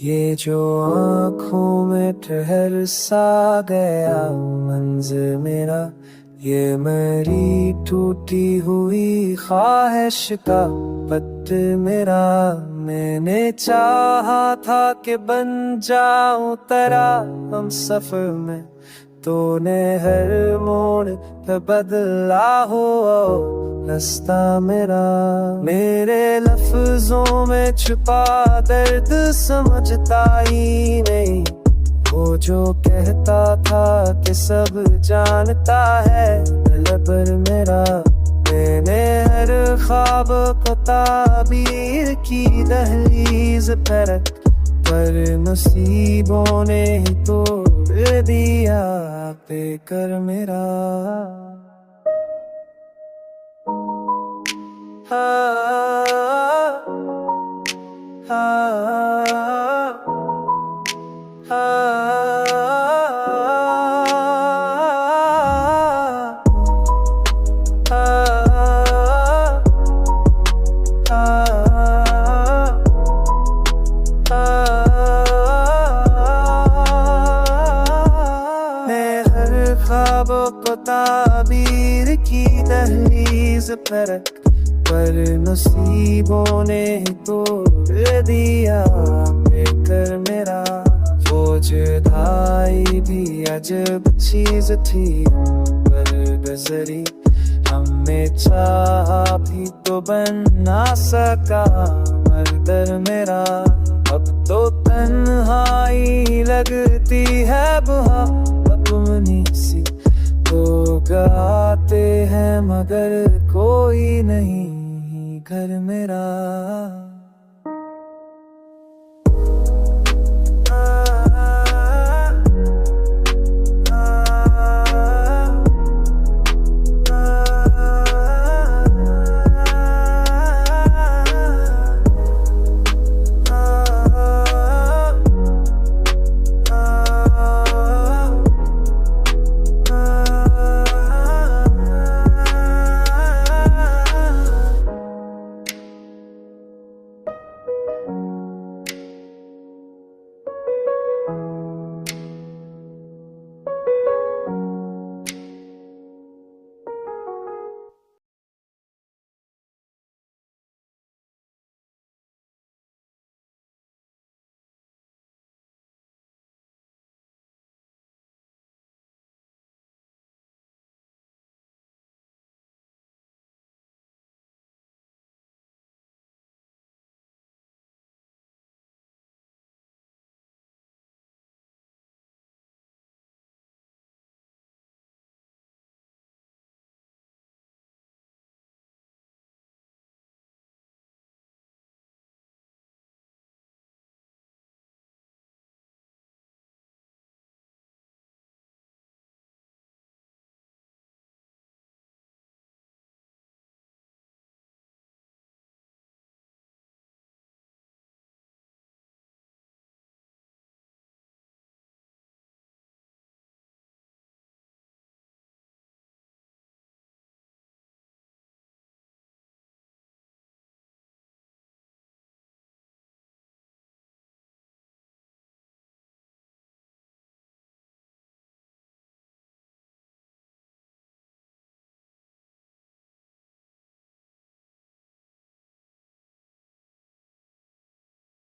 ये जो आँखों में ठहर सा गया मंज़र मेरा, ये मेरी टूटी हुई ख्वाहिश का पत्र मेरा। मैंने चाहा था कि बन जाऊं तेरा हम सफर में, तूने हर मोड़ पे बदला हो रास्ता मेरा। मेरे लफ्जों में छुपा दर्द समझता ही नहीं, वो जो कहता था कि सब जानता है दिल पर मेरा। मैंने हर ख्वाब को ताबीर की दहलीज पर, नसीबों ने ही तोड़ दिया बेकर मेरा। ख्वाबों को ताबीर की दहलीज पर नसीबों ने तोड़ दिया बेकर मेरा। वो जुदाई भी अजब चीज थी पर गुजरी, हमने चाहा भी तो बन ना सका मर्दर मेरा। अब तो तन्हाई लगती है बुहा अपनी सी, तो गाते हैं मगर कोई नहीं घर मेरा।